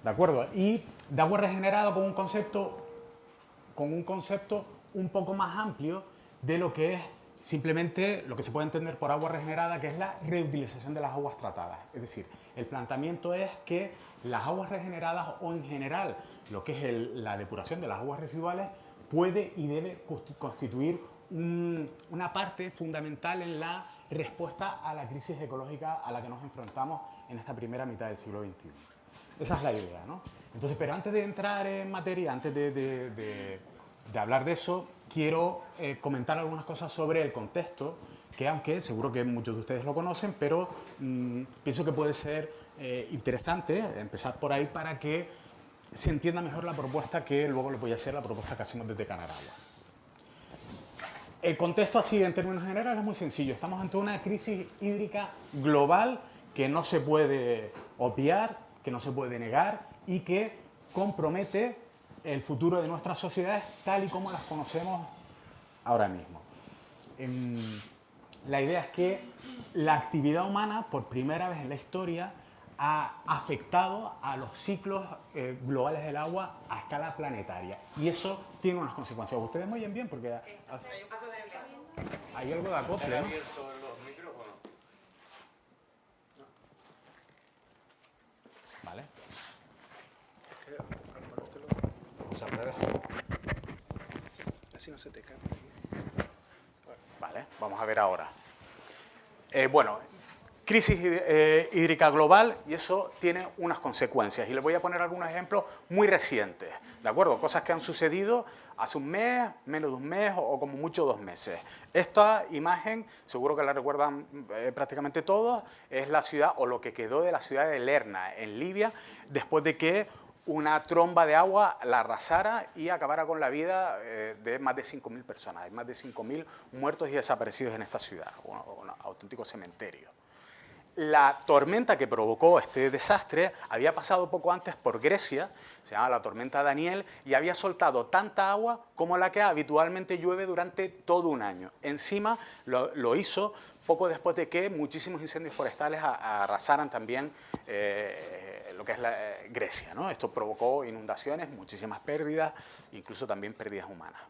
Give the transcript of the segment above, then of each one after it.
¿De acuerdo? Y de agua regenerada con un concepto un poco más amplio de lo que es simplemente lo que se puede entender por agua regenerada, que es la reutilización de las aguas tratadas. Es decir, el planteamiento es que las aguas regeneradas o en general lo que es la depuración de las aguas residuales puede y debe constituir una parte fundamental en la respuesta a la crisis ecológica a la que nos enfrentamos en esta primera mitad del siglo XXI. Esa es la idea, ¿no? Entonces, pero antes de entrar en materia, antes de hablar de eso, quiero comentar algunas cosas sobre el contexto, que aunque seguro que muchos de ustedes lo conocen, pero pienso que puede ser interesante empezar por ahí para que se entienda mejor la propuesta que luego les voy a hacer, la propuesta que hacemos desde Canaragua. El contexto así, en términos generales, es muy sencillo. Estamos ante una crisis hídrica global que no se puede obviar, que no se puede negar y que compromete el futuro de nuestras sociedades tal y como las conocemos ahora mismo. La idea es que la actividad humana, por primera vez en la historia, ha afectado a los ciclos globales del agua a escala planetaria. Y eso tiene unas consecuencias. Ustedes me oyen bien porque hay algo de acople, ¿no? Vale. Vamos al revés. Así no se te cae. Vale, vamos a ver ahora. Bueno, crisis hídrica global y eso tiene unas consecuencias. Y les voy a poner algunos ejemplos muy recientes, ¿de acuerdo? Cosas que han sucedido hace un mes, menos de un mes o como mucho 2 meses. Esta imagen, seguro que la recuerdan prácticamente todos, es la ciudad o lo que quedó de la ciudad de Lerna, en Libia, después de que una tromba de agua la arrasara y acabara con la vida de más de 5.000 personas. Hay más de 5.000 muertos y desaparecidos en esta ciudad, un auténtico cementerio. La tormenta que provocó este desastre había pasado poco antes por Grecia, se llama la tormenta Daniel, y había soltado tanta agua como la que habitualmente llueve durante todo un año. Encima lo hizo poco después de que muchísimos incendios forestales arrasaran también lo que es Grecia, ¿no? Esto provocó inundaciones, muchísimas pérdidas, incluso también pérdidas humanas.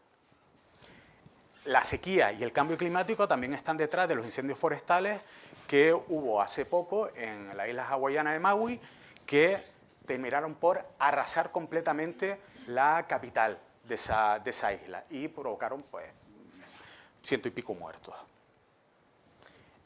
La sequía y el cambio climático también están detrás de los incendios forestales que hubo hace poco en las islas hawaianas de Maui, que terminaron por arrasar completamente la capital de esa isla y provocaron pues 100 y pico muertos.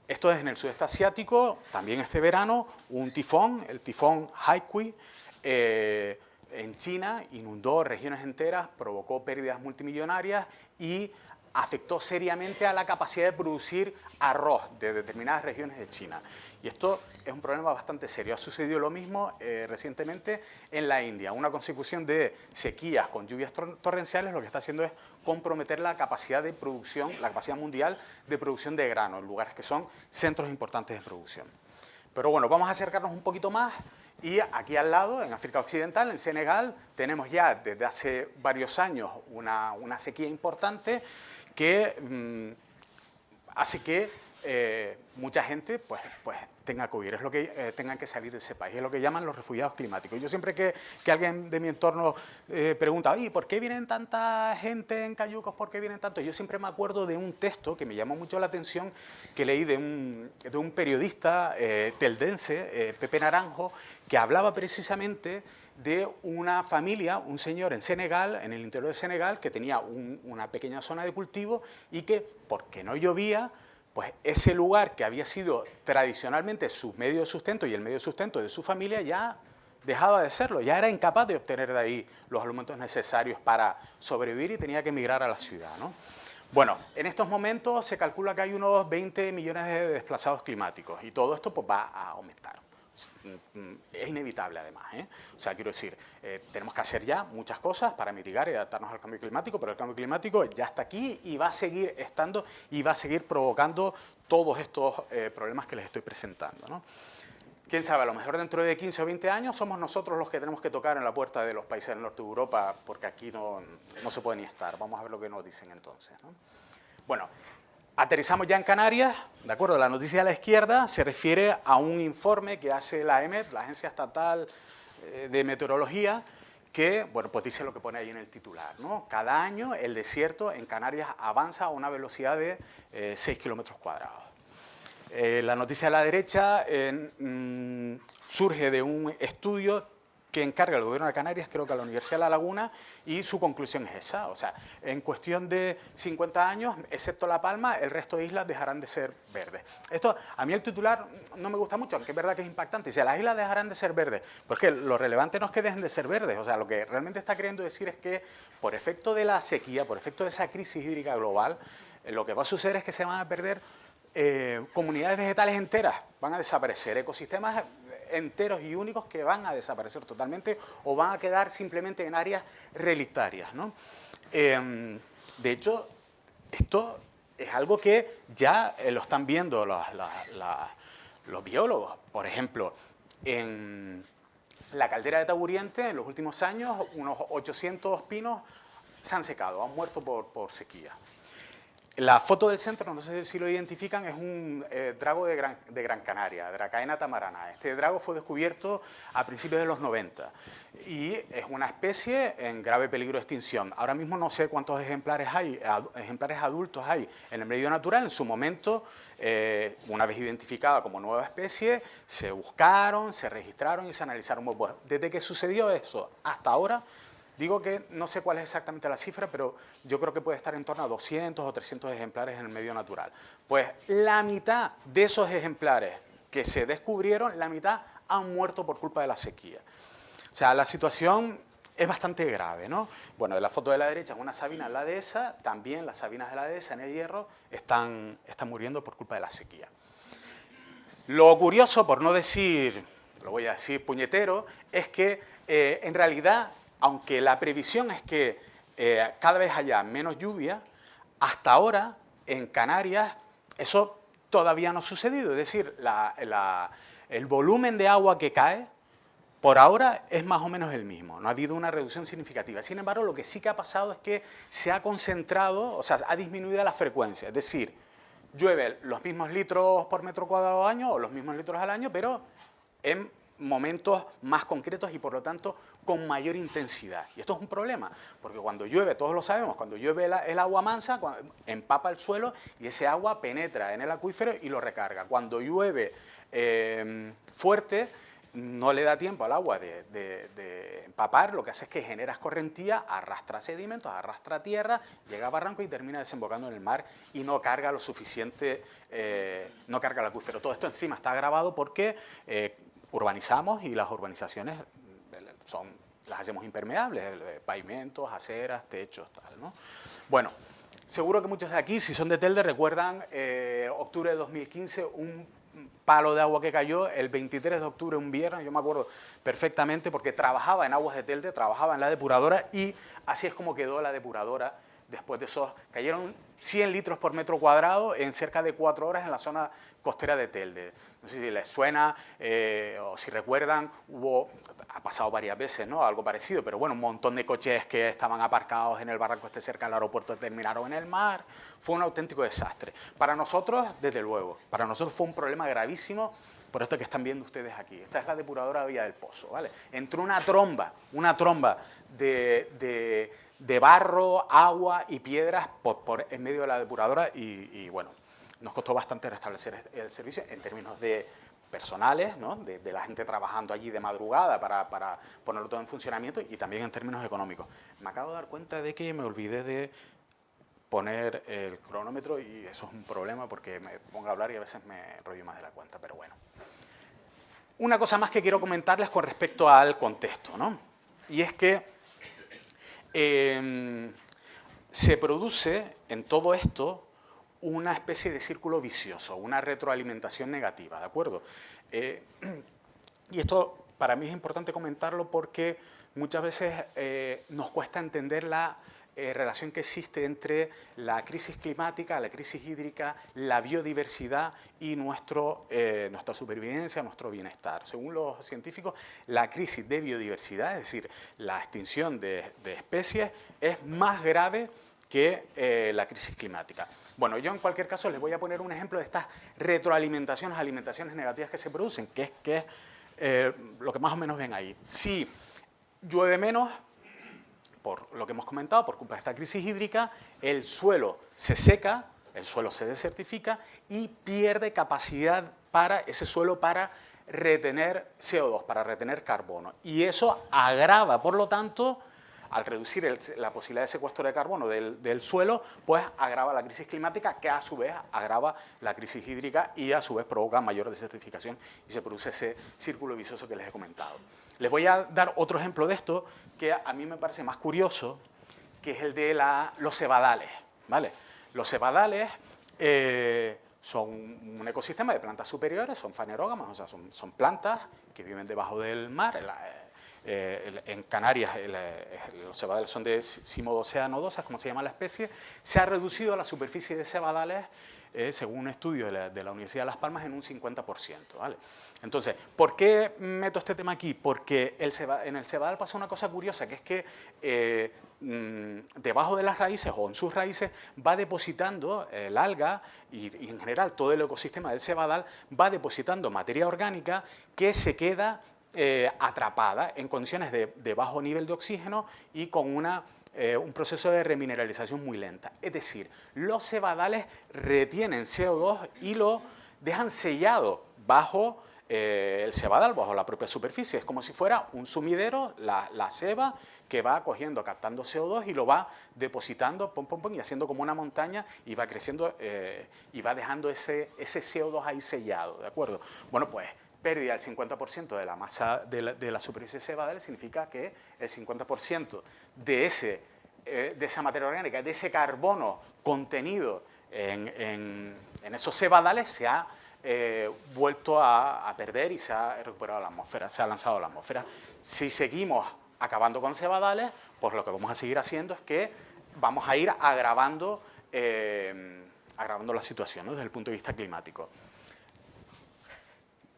Esto es en el sudeste asiático, también este verano, un tifón, el tifón Haikui, en China inundó regiones enteras, provocó pérdidas multimillonarias y afectó seriamente a la capacidad de producir arroz de determinadas regiones de China. Y esto es un problema bastante serio. Ha sucedido lo mismo recientemente en la India. Una consecución de sequías con lluvias torrenciales lo que está haciendo es comprometer la capacidad de producción, la capacidad mundial de producción de grano, en lugares que son centros importantes de producción. Pero bueno, vamos a acercarnos un poquito más y aquí al lado, en África Occidental, en Senegal, tenemos ya desde hace varios años una sequía importante que hace que mucha gente pues tenga que huir, es lo que tengan que salir de ese país, es lo que llaman los refugiados climáticos. Yo siempre que alguien de mi entorno pregunta, oye, ¿por qué vienen tanta gente en Cayucos? ¿Por qué vienen tantos? Yo siempre me acuerdo de un texto que me llamó mucho la atención, que leí de un periodista teldense, Pepe Naranjo, que hablaba precisamente de una familia, un señor en Senegal, en el interior de Senegal, que tenía una pequeña zona de cultivo y que, porque no llovía, pues ese lugar que había sido tradicionalmente su medio de sustento y el medio de sustento de su familia ya dejaba de serlo, ya era incapaz de obtener de ahí los alimentos necesarios para sobrevivir y tenía que emigrar a la ciudad, ¿no? Bueno, en estos momentos se calcula que hay unos 20 millones de desplazados climáticos y todo esto pues, va a aumentar. Es inevitable además, O sea, quiero decir, tenemos que hacer ya muchas cosas para mitigar y adaptarnos al cambio climático, pero el cambio climático ya está aquí y va a seguir estando y va a seguir provocando todos estos problemas que les estoy presentando, ¿no? Quién sabe, a lo mejor dentro de 15 o 20 años somos nosotros los que tenemos que tocar en la puerta de los países del norte de Europa, porque aquí no se puede ni estar. Vamos a ver lo que nos dicen entonces, ¿no? Bueno, aterrizamos ya en Canarias, ¿de acuerdo? La noticia de la izquierda se refiere a un informe que hace la EMET, la Agencia Estatal de Meteorología que, bueno, pues dice lo que pone ahí en el titular, ¿no? Cada año el desierto en Canarias avanza a una velocidad de 6 kilómetros cuadrados. La noticia de la derecha surge de un estudio que encarga el Gobierno de Canarias, creo que a la Universidad de La Laguna, y su conclusión es esa. O sea, en cuestión de 50 años, excepto La Palma, el resto de islas dejarán de ser verdes. Esto, a mí el titular no me gusta mucho, aunque es verdad que es impactante. Dice, las islas dejarán de ser verdes. Porque lo relevante no es que dejen de ser verdes. O sea, lo que realmente está queriendo decir es que, por efecto de la sequía, por efecto de esa crisis hídrica global, lo que va a suceder es que se van a perder comunidades vegetales enteras, van a desaparecer, ecosistemas enteros y únicos que van a desaparecer totalmente o van a quedar simplemente en áreas relictarias, ¿no? De hecho, esto es algo que ya lo están viendo los biólogos. Por ejemplo, en la caldera de Taburiente, en los últimos años, unos 800 pinos se han secado, han muerto por sequía. La foto del centro, no sé si lo identifican, es un drago de Gran Canaria, Dracaena tamarana. Este drago fue descubierto a principios de los 90 y es una especie en grave peligro de extinción. Ahora mismo no sé cuántos ejemplares adultos hay en el medio natural. En su momento, una vez identificada como nueva especie, se buscaron, se registraron y se analizaron. Bueno, desde que sucedió eso hasta ahora, digo que no sé cuál es exactamente la cifra, pero yo creo que puede estar en torno a 200 o 300 ejemplares en el medio natural. Pues la mitad de esos ejemplares que se descubrieron, la mitad han muerto por culpa de la sequía. O sea, la situación es bastante grave, ¿no? Bueno, en la foto de la derecha es una sabina en la dehesa, también las sabinas de la dehesa en el Hierro están muriendo por culpa de la sequía. Lo curioso, por no decir, lo voy a decir puñetero, es que en realidad, aunque la previsión es que cada vez haya menos lluvia, hasta ahora en Canarias eso todavía no ha sucedido. Es decir, el volumen de agua que cae por ahora es más o menos el mismo, no ha habido una reducción significativa. Sin embargo, lo que sí que ha pasado es que se ha concentrado, o sea, ha disminuido la frecuencia. Es decir, llueve los mismos litros por metro cuadrado al año o los mismos litros al año, pero en momentos más concretos y por lo tanto con mayor intensidad. Y esto es un problema, porque cuando llueve, todos lo sabemos, cuando llueve el agua mansa, empapa el suelo y ese agua penetra en el acuífero y lo recarga. Cuando llueve fuerte, no le da tiempo al agua de empapar, lo que hace es que genera escorrentía, arrastra sedimentos, arrastra tierra, llega a barranco y termina desembocando en el mar y no carga lo suficiente, no carga el acuífero. Todo esto encima está agravado porque urbanizamos y las urbanizaciones las hacemos impermeables, pavimentos, aceras, techos, tal, ¿no? Bueno, seguro que muchos de aquí, si son de Telde, recuerdan octubre de 2015, un palo de agua que cayó el 23 de octubre, un viernes, yo me acuerdo perfectamente porque trabajaba en Aguas de Telde, trabajaba en la depuradora y así es como quedó la depuradora. Después de esos, cayeron 100 litros por metro cuadrado en cerca de 4 horas en la zona costera de Telde. No sé si les suena o si recuerdan, ha pasado varias veces, ¿no? Algo parecido, pero bueno, un montón de coches que estaban aparcados en el barranco cerca del aeropuerto terminaron en el mar. Fue un auténtico desastre. Para nosotros, desde luego, para nosotros fue un problema gravísimo por esto que están viendo ustedes aquí. Esta es la depuradora de Villa del Pozo, ¿vale? Entró una tromba de barro, agua y piedras en medio de la depuradora y bueno, nos costó bastante restablecer el servicio en términos de personales, ¿no? de la gente trabajando allí de madrugada para ponerlo todo en funcionamiento y también en términos económicos. Me acabo de dar cuenta de que me olvidé de poner el cronómetro y eso es un problema porque me pongo a hablar y a veces me enrollo más de la cuenta, pero bueno. Una cosa más que quiero comentarles con respecto al contexto, ¿no? Y es que se produce en todo esto una especie de círculo vicioso, una retroalimentación negativa, ¿de acuerdo? Y esto para mí es importante comentarlo porque muchas veces nos cuesta entender la relación que existe entre la crisis climática, la crisis hídrica, la biodiversidad y nuestra supervivencia, nuestro bienestar. Según los científicos, la crisis de biodiversidad, es decir, la extinción de especies, es más grave que la crisis climática. Bueno, yo en cualquier caso les voy a poner un ejemplo de estas retroalimentaciones, alimentaciones negativas que se producen, que es lo que más o menos ven ahí. Si llueve menos, por lo que hemos comentado, por culpa de esta crisis hídrica, el suelo se seca, el suelo se desertifica y pierde capacidad para ese suelo para retener CO2, para retener carbono. Y eso agrava, por lo tanto, al reducir la posibilidad de secuestro de carbono del suelo, pues agrava la crisis climática, que a su vez agrava la crisis hídrica y a su vez provoca mayor desertificación y se produce ese círculo vicioso que les he comentado. Les voy a dar otro ejemplo de esto que a mí me parece más curioso, que es el de los cebadales, ¿vale? Los cebadales son un ecosistema de plantas superiores, son fanerógamas, o sea, son plantas que viven debajo del mar. En Canarias los cebadales son de Cimodoceae nodosa, como se llama la especie. Se ha reducido la superficie de cebadales, según un estudio de la Universidad de Las Palmas, en un 50%, ¿vale? Entonces, ¿por qué meto este tema aquí? Porque en el cebadal pasa una cosa curiosa, que es que debajo de las raíces o en sus raíces va depositando el alga y en general todo el ecosistema del cebadal va depositando materia orgánica que se queda atrapada en condiciones de bajo nivel de oxígeno y con un proceso de remineralización muy lenta. Es decir, los cebadales retienen CO2 y lo dejan sellado bajo el cebadal, bajo la propia superficie. Es como si fuera un sumidero, la ceba, que va cogiendo, captando CO2 y lo va depositando, pum, pum, pum, y haciendo como una montaña y va creciendo y va dejando ese CO2 ahí sellado, ¿de acuerdo? Bueno, pues pérdida del 50% de la masa de la superficie cebadal significa que el 50% de esa materia orgánica, de ese carbono contenido en esos cebadales se ha vuelto a perder y se ha recuperado a la atmósfera, se ha lanzado a la atmósfera. Si seguimos acabando con cebadales, pues lo que vamos a seguir haciendo es que vamos a ir agravando la situación, ¿no?, desde el punto de vista climático.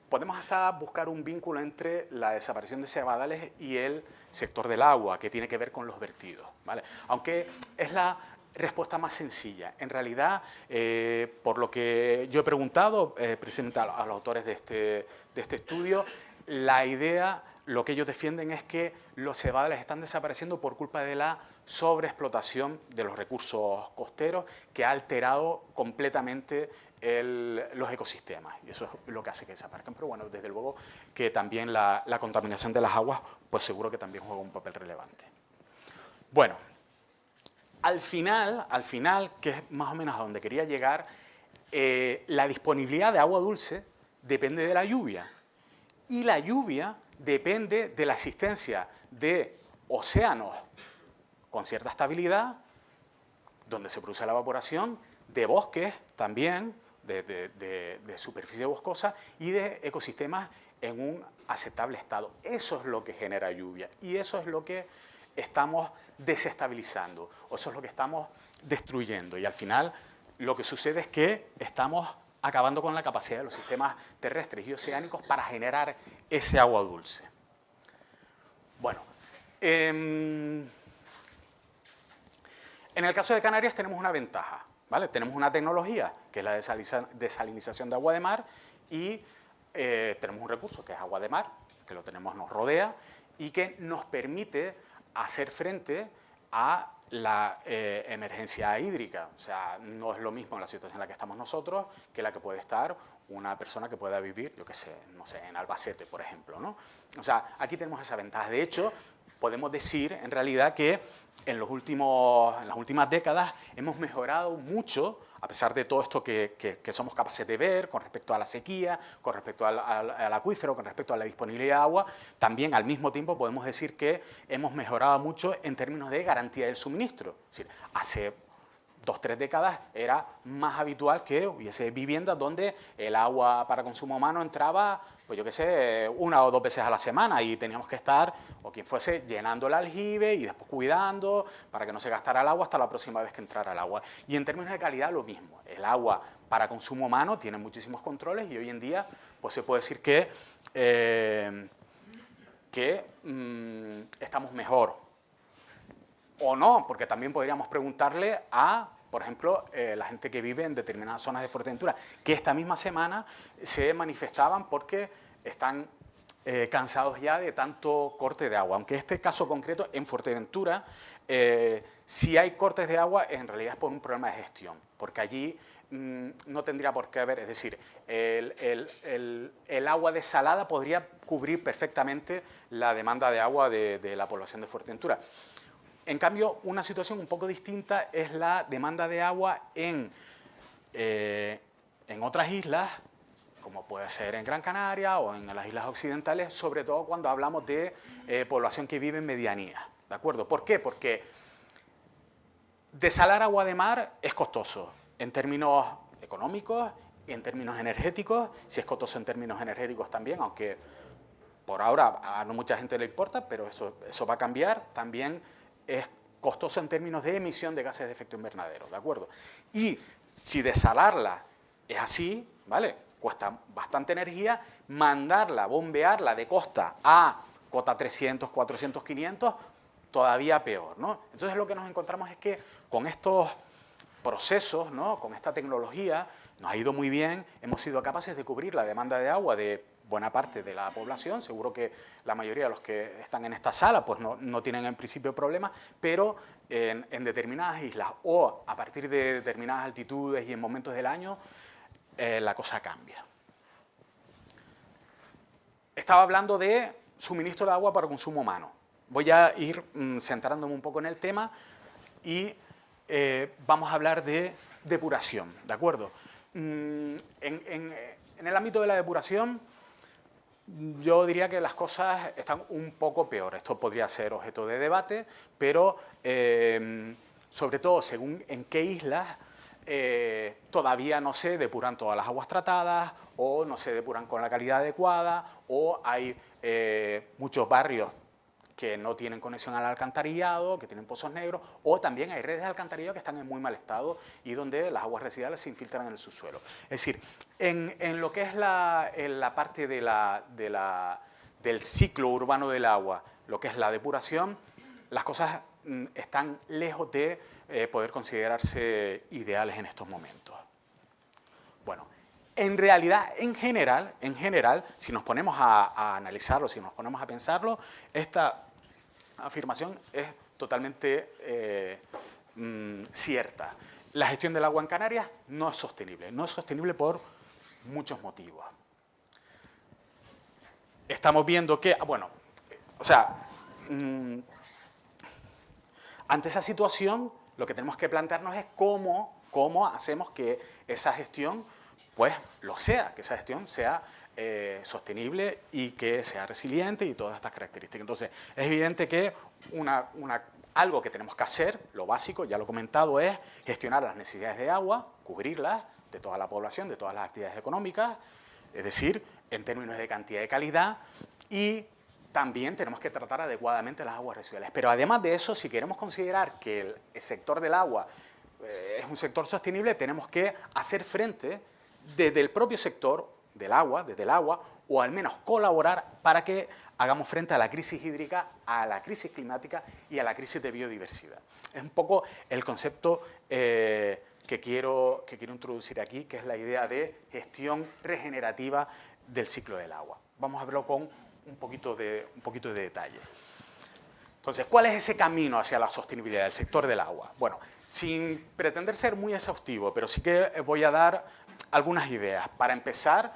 Podemos hasta buscar un vínculo entre la desaparición de cebadales y el sector del agua, que tiene que ver con los vertidos, ¿vale? Aunque es la respuesta más sencilla. En realidad, por lo que yo he preguntado precisamente a los autores de este estudio, la idea, lo que ellos defienden es que los cebadales están desapareciendo por culpa de la sobreexplotación de los recursos costeros, que ha alterado completamente los ecosistemas, y eso es lo que hace que desaparezcan. Pero bueno, desde luego que también la contaminación de las aguas, pues seguro que también juega un papel relevante. Bueno, al final, que es más o menos a donde quería llegar, la disponibilidad de agua dulce depende de la lluvia, y la lluvia depende de la existencia de océanos con cierta estabilidad, donde se produce la evaporación, de bosques también, de superficie boscosa y de ecosistemas en un aceptable estado. Eso es lo que genera lluvia y eso es lo que estamos desestabilizando, o eso es lo que estamos destruyendo. Y al final lo que sucede es que estamos acabando con la capacidad de los sistemas terrestres y oceánicos para generar ese agua dulce. Bueno, en el caso de Canarias tenemos una ventaja, ¿vale? Tenemos una tecnología que es la desalinización de agua de mar y tenemos un recurso que es agua de mar, que lo tenemos, nos rodea y que nos permite hacer frente a la emergencia hídrica. O sea, no es lo mismo la situación en la que estamos nosotros que la que puede estar una persona que pueda vivir, yo qué sé, no sé, en Albacete, por ejemplo, ¿no? O sea, aquí tenemos esa ventaja. De hecho, podemos decir en realidad que en las últimas décadas hemos mejorado mucho, a pesar de todo esto que somos capaces de ver con respecto a la sequía, con respecto al acuífero, con respecto a la disponibilidad de agua, también al mismo tiempo podemos decir que hemos mejorado mucho en términos de garantía del suministro. Es decir, hace 2 o 3 décadas era más habitual que hubiese viviendas donde el agua para consumo humano entraba, pues yo qué sé, 1 o 2 veces a la semana y teníamos que estar, o quien fuese, llenando el aljibe y después cuidando para que no se gastara el agua hasta la próxima vez que entrara el agua. Y en términos de calidad lo mismo, el agua para consumo humano tiene muchísimos controles y hoy en día pues se puede decir que estamos mejor. O no, porque también podríamos preguntarle a, por ejemplo, la gente que vive en determinadas zonas de Fuerteventura, que esta misma semana se manifestaban porque están cansados ya de tanto corte de agua. Aunque este caso concreto, en Fuerteventura, si hay cortes de agua, en realidad es por un problema de gestión, porque allí no tendría por qué haber, es decir, el agua desalada podría cubrir perfectamente la demanda de agua de la población de Fuerteventura. En cambio, una situación un poco distinta es la demanda de agua en otras islas, como puede ser en Gran Canaria o en las islas occidentales, sobre todo cuando hablamos de población que vive en medianía, ¿de acuerdo? ¿Por qué? Porque desalar agua de mar es costoso en términos económicos y en términos energéticos. Si es costoso en términos energéticos también, aunque por ahora a no mucha gente le importa, pero eso va a cambiar. También es costoso en términos de emisión de gases de efecto invernadero, ¿de acuerdo? Y si desalarla es así, ¿vale? Cuesta bastante energía, mandarla, bombearla de costa a cota 300, 400, 500, todavía peor, ¿no? Entonces lo que nos encontramos es que con estos procesos, ¿no? Con esta tecnología, nos ha ido muy bien, hemos sido capaces de cubrir la demanda de agua de buena parte de la población. Seguro que la mayoría de los que están en esta sala pues no tienen en principio problemas, pero en determinadas islas o a partir de determinadas altitudes y en momentos del año, la cosa cambia. Estaba hablando de suministro de agua para consumo humano. Voy a ir centrándome un poco en el tema y vamos a hablar de depuración, ¿de acuerdo? En el ámbito de la depuración, yo diría que las cosas están un poco peor. Esto podría ser objeto de debate, pero sobre todo según en qué islas todavía no se depuran todas las aguas tratadas o no se depuran con la calidad adecuada o hay muchos barrios que no tienen conexión al alcantarillado, que tienen pozos negros, o también hay redes de alcantarillado que están en muy mal estado y donde las aguas residuales se infiltran en el subsuelo. Es decir, en lo que es la parte del ciclo urbano del agua, lo que es la depuración, las cosas están lejos de poder considerarse ideales en estos momentos. Bueno, en realidad, en general, si nos ponemos a analizarlo, si nos ponemos a pensarlo, esta afirmación es totalmente cierta. La gestión del agua en Canarias no es sostenible por muchos motivos. Estamos viendo que, bueno, o sea, ante esa situación lo que tenemos que plantearnos es cómo hacemos que esa gestión pues lo sea, que esa gestión sea sostenible y que sea resiliente y todas estas características. Entonces, es evidente que algo que tenemos que hacer, lo básico, ya lo he comentado, es gestionar las necesidades de agua, cubrirlas de toda la población, de todas las actividades económicas, es decir, en términos de cantidad y calidad, y también tenemos que tratar adecuadamente las aguas residuales. Pero además de eso, si queremos considerar que el sector del agua es un sector sostenible, tenemos que hacer frente desde el propio sector del agua, desde el agua, o al menos colaborar para que hagamos frente a la crisis hídrica, a la crisis climática y a la crisis de biodiversidad. Es un poco el concepto que quiero introducir aquí, que es la idea de gestión regenerativa del ciclo del agua. Vamos a verlo con un poquito de detalle. Entonces, ¿cuál es ese camino hacia la sostenibilidad del sector del agua? Bueno, sin pretender ser muy exhaustivo, pero sí que voy a dar algunas ideas. Para empezar,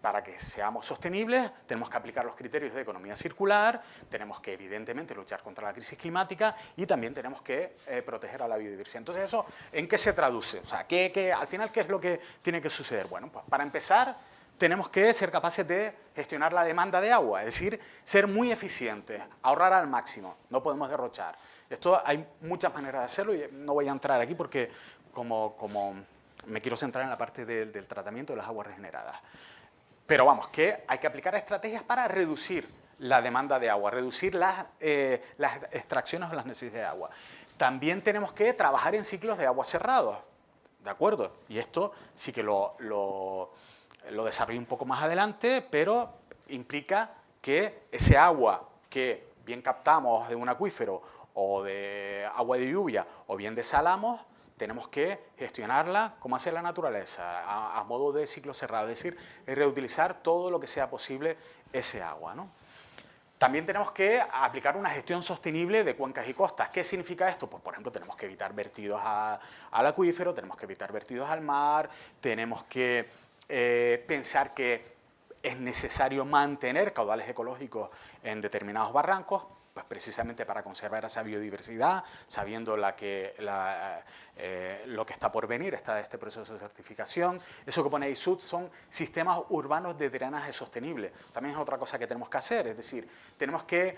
para que seamos sostenibles, tenemos que aplicar los criterios de economía circular, tenemos que, evidentemente, luchar contra la crisis climática y también tenemos que proteger a la biodiversidad. Entonces, ¿eso en qué se traduce? O sea, al final, ¿qué es lo que tiene que suceder? Bueno, pues para empezar, tenemos que ser capaces de gestionar la demanda de agua, es decir, ser muy eficientes, ahorrar al máximo, no podemos derrochar. Esto hay muchas maneras de hacerlo y no voy a entrar aquí porque como me quiero centrar en la parte del tratamiento de las aguas regeneradas. Pero vamos, que hay que aplicar estrategias para reducir la demanda de agua, reducir las extracciones o las necesidades de agua. También tenemos que trabajar en ciclos de agua cerrados, ¿de acuerdo? Y esto sí que lo desarrollo un poco más adelante, pero implica que ese agua que bien captamos de un acuífero o de agua de lluvia o bien desalamos, tenemos que gestionarla como hace la naturaleza, a modo de ciclo cerrado, es decir, reutilizar todo lo que sea posible ese agua, ¿no? También tenemos que aplicar una gestión sostenible de cuencas y costas. ¿Qué significa esto? Pues, por ejemplo, tenemos que evitar vertidos al acuífero, tenemos que evitar vertidos al mar, tenemos que pensar que es necesario mantener caudales ecológicos en determinados barrancos, pues precisamente para conservar esa biodiversidad, sabiendo lo que está por venir, está este proceso de certificación. Eso que pone ISUD son sistemas urbanos de drenaje sostenible. También es otra cosa que tenemos que hacer, es decir, tenemos que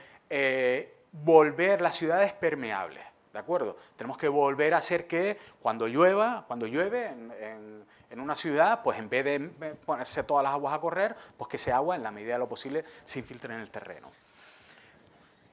volver las ciudades permeables, ¿de acuerdo? Tenemos que volver a hacer que cuando llueve en una ciudad, pues en vez de ponerse todas las aguas a correr, pues que ese agua, en la medida de lo posible, se infiltre en el terreno.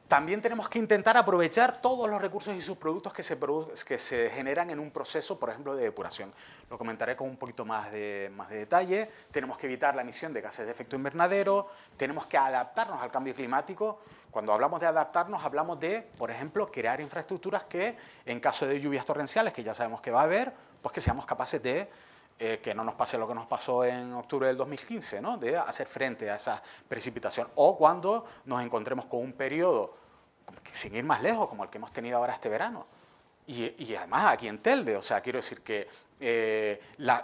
También tenemos que intentar aprovechar todos los recursos y subproductos que se generan en un proceso, por ejemplo, de depuración. Lo comentaré con un poquito más de detalle. Tenemos que evitar la emisión de gases de efecto invernadero, tenemos que adaptarnos al cambio climático. Cuando hablamos de adaptarnos, hablamos de, por ejemplo, crear infraestructuras que, en caso de lluvias torrenciales, que ya sabemos que va a haber, pues que seamos capaces de que no nos pase lo que nos pasó en octubre del 2015, ¿no? De hacer frente a esa precipitación. O cuando nos encontremos con un periodo, sin ir más lejos, como el que hemos tenido ahora este verano. Y además aquí en Telde, o sea, quiero decir que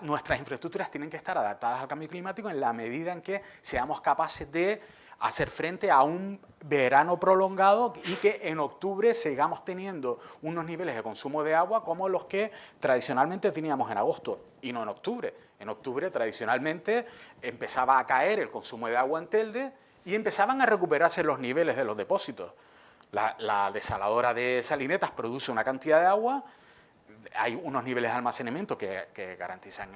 nuestras infraestructuras tienen que estar adaptadas al cambio climático en la medida en que seamos capaces de hacer frente a un verano prolongado y que en octubre sigamos teniendo unos niveles de consumo de agua como los que tradicionalmente teníamos en agosto, y no en octubre. En octubre tradicionalmente empezaba a caer el consumo de agua en Telde y empezaban a recuperarse los niveles de los depósitos. La desaladora de Salinetas produce una cantidad de agua, hay unos niveles de almacenamiento que garantizan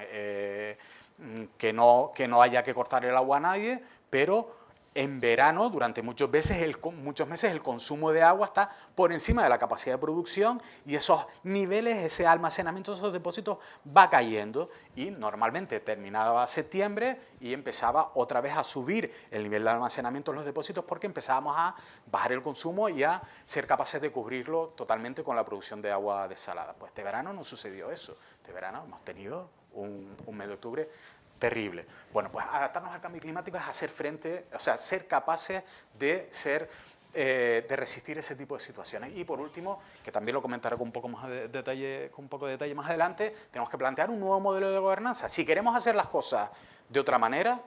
que no haya que cortar el agua a nadie, pero en verano, durante muchos meses, el consumo de agua está por encima de la capacidad de producción y esos niveles, ese almacenamiento de esos depósitos va cayendo y normalmente terminaba septiembre y empezaba otra vez a subir el nivel de almacenamiento de los depósitos porque empezábamos a bajar el consumo y a ser capaces de cubrirlo totalmente con la producción de agua desalada. Pues este verano no sucedió eso. Este verano hemos tenido un mes de octubre terrible. Bueno, pues adaptarnos al cambio climático es hacer frente, o sea, ser capaces de resistir ese tipo de situaciones. Y por último, que también lo comentaré con un poco de detalle más adelante, tenemos que plantear un nuevo modelo de gobernanza. Si queremos hacer las cosas de otra manera,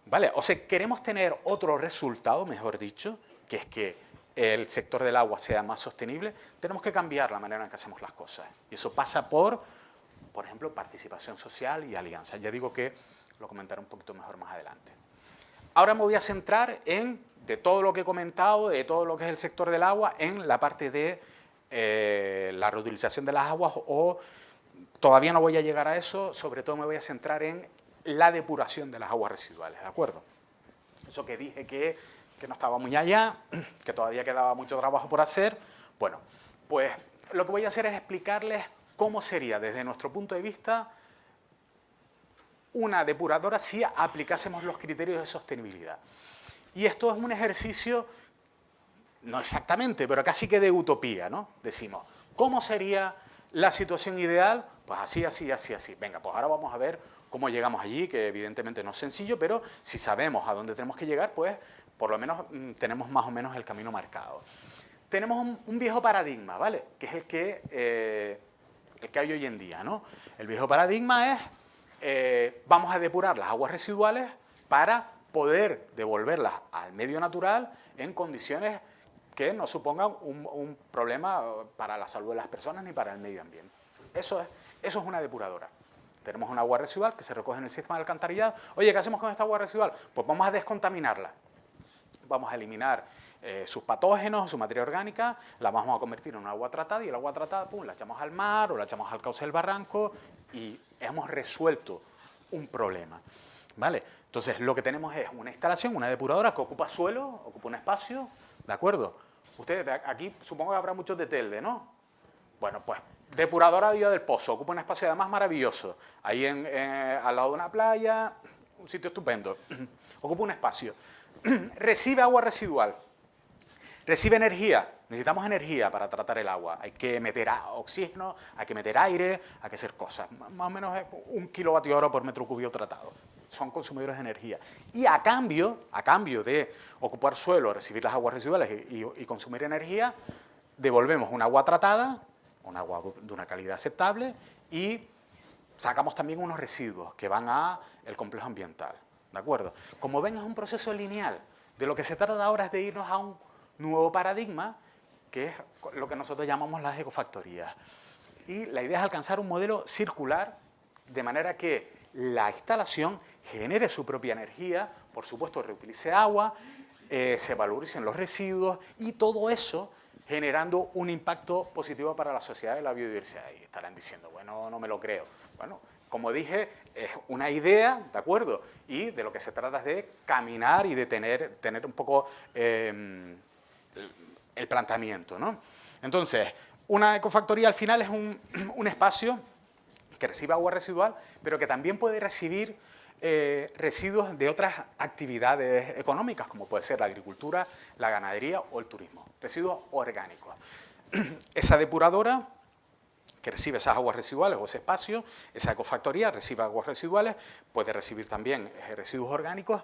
¿vale? O sea, queremos tener otro resultado, mejor dicho, que es que el sector del agua sea más sostenible, tenemos que cambiar la manera en que hacemos las cosas. Y eso pasa por ejemplo, participación social y alianza. Ya digo que lo comentaré un poquito mejor más adelante. Ahora me voy a centrar de todo lo que he comentado, de todo lo que es el sector del agua, en la parte de la reutilización de las aguas, o todavía no voy a llegar a eso, sobre todo me voy a centrar en la depuración de las aguas residuales, ¿de acuerdo? Eso que dije que no estaba muy allá, que todavía quedaba mucho trabajo por hacer. Bueno, pues lo que voy a hacer es explicarles cómo sería, desde nuestro punto de vista, una depuradora si aplicásemos los criterios de sostenibilidad. Y esto es un ejercicio, no exactamente, pero casi que de utopía, ¿no? Decimos, ¿cómo sería la situación ideal? Pues así, así, así, así. Venga, pues ahora vamos a ver cómo llegamos allí, que evidentemente no es sencillo, pero si sabemos a dónde tenemos que llegar, pues por lo menos tenemos más o menos el camino marcado. Tenemos un viejo paradigma, ¿vale? Que es el que hay hoy en día, ¿no? El viejo paradigma es, vamos a depurar las aguas residuales para poder devolverlas al medio natural en condiciones que no supongan un problema para la salud de las personas ni para el medio ambiente. Eso es una depuradora. Tenemos un agua residual que se recoge en el sistema de alcantarillado. Oye, ¿qué hacemos con esta agua residual? Pues vamos a descontaminarla. Vamos a eliminar sus patógenos, su materia orgánica, la vamos a convertir en un agua tratada y el agua tratada, pum, la echamos al mar o la echamos al cauce del barranco y hemos resuelto un problema, ¿vale? Entonces, lo que tenemos es una instalación, una depuradora que ocupa suelo, ocupa un espacio, ¿de acuerdo? Ustedes, aquí supongo que habrá muchos de Telde, ¿no? Bueno, pues depuradora de Villa del Pozo, ocupa un espacio además maravilloso, ahí al lado de una playa, un sitio estupendo, ocupa un espacio. Recibe agua residual. Recibe energía. Necesitamos energía para tratar el agua. Hay que meter oxígeno, hay que meter aire, hay que hacer cosas. Más o menos 1 kWh por metro cúbico tratado. Son consumidores de energía. Y a cambio de ocupar suelo, recibir las aguas residuales y consumir energía, devolvemos un agua tratada, un agua de una calidad aceptable, y sacamos también unos residuos que van al complejo ambiental. ¿De acuerdo? Como ven, es un proceso lineal. De lo que se trata ahora es de irnos a un nuevo paradigma, que es lo que nosotros llamamos las ecofactorías. Y la idea es alcanzar un modelo circular, de manera que la instalación genere su propia energía, por supuesto reutilice agua, se valoricen los residuos y todo eso generando un impacto positivo para la sociedad y la biodiversidad. Y estarán diciendo, bueno, no me lo creo. Bueno, como dije, es una idea, ¿de acuerdo? Y de lo que se trata es de caminar y de tener un poco el planteamiento, ¿no? Entonces, una ecofactoría al final es un espacio que recibe agua residual, pero que también puede recibir residuos de otras actividades económicas, como puede ser la agricultura, la ganadería o el turismo. Residuos orgánicos. Esa depuradora que recibe esas aguas residuales o ese espacio, esa ecofactoría recibe aguas residuales, puede recibir también residuos orgánicos,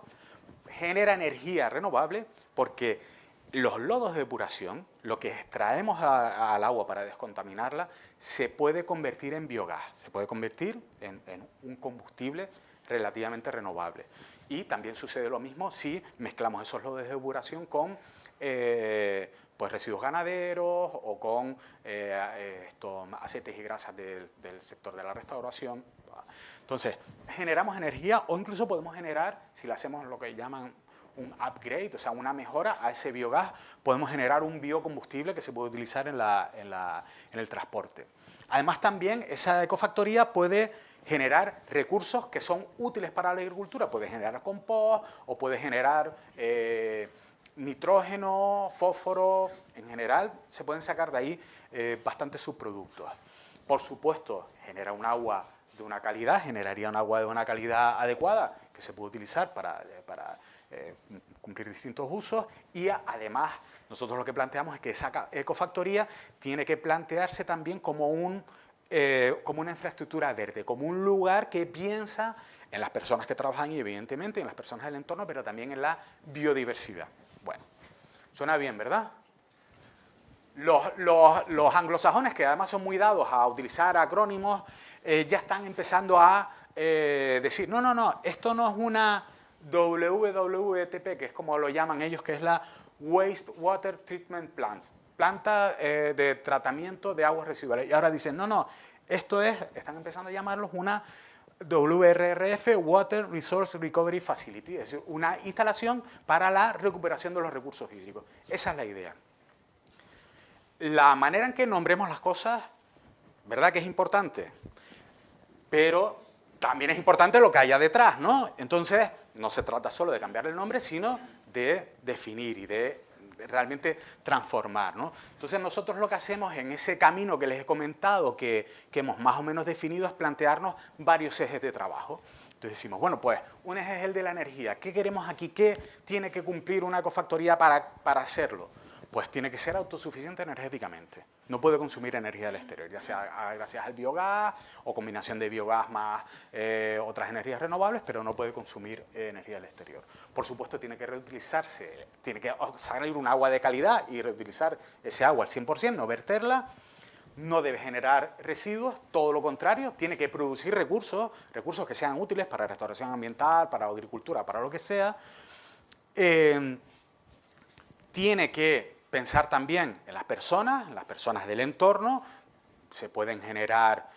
genera energía renovable porque los lodos de depuración, lo que extraemos al agua para descontaminarla, se puede convertir en biogás, se puede convertir en un combustible relativamente renovable. Y también sucede lo mismo si mezclamos esos lodos de depuración con pues residuos ganaderos o con aceites y grasas del sector de la restauración. Entonces, generamos energía o incluso podemos generar, si le hacemos lo que llaman un upgrade, o sea, una mejora a ese biogás, podemos generar un biocombustible que se puede utilizar en el transporte. Además, también esa ecofactoría puede generar recursos que son útiles para la agricultura. Puede generar compost o puede generar nitrógeno, fósforo. En general, se pueden sacar de ahí bastantes subproductos. Por supuesto, genera un agua de una calidad, generaría un agua de una calidad adecuada que se puede utilizar para cumplir distintos usos y además nosotros lo que planteamos es que esa ecofactoría tiene que plantearse también como una infraestructura verde, como un lugar que piensa en las personas que trabajan y evidentemente en las personas del entorno, pero también en la biodiversidad. Bueno, suena bien, ¿verdad? Los anglosajones, que además son muy dados a utilizar acrónimos, ya están empezando a decir, no, esto no es una WWTP, que es como lo llaman ellos, que es la Wastewater Treatment Plants, planta de tratamiento de aguas residuales. Y ahora dicen, no, esto es, están empezando a llamarlos una WRRF, Water Resource Recovery Facility, es decir, una instalación para la recuperación de los recursos hídricos. Esa es la idea. La manera en que nombremos las cosas, ¿verdad que es importante? Pero también es importante lo que haya detrás, ¿no? Entonces, no se trata solo de cambiar el nombre, sino de definir y de realmente transformar, ¿no? Entonces, nosotros lo que hacemos en ese camino que les he comentado, que hemos más o menos definido, es plantearnos varios ejes de trabajo. Entonces decimos, bueno, pues un eje es el de la energía. ¿Qué queremos aquí? ¿Qué tiene que cumplir una ecofactoría para hacerlo? Pues tiene que ser autosuficiente energéticamente. No puede consumir energía del exterior, ya sea gracias al biogás o combinación de biogás más otras energías renovables, pero no puede consumir energía del exterior. Por supuesto, tiene que reutilizarse, tiene que salir un agua de calidad y reutilizar ese agua al 100%, no verterla. No debe generar residuos, todo lo contrario, tiene que producir recursos que sean útiles para restauración ambiental, para agricultura, para lo que sea. Tiene que pensar también en las personas del entorno. Se pueden generar,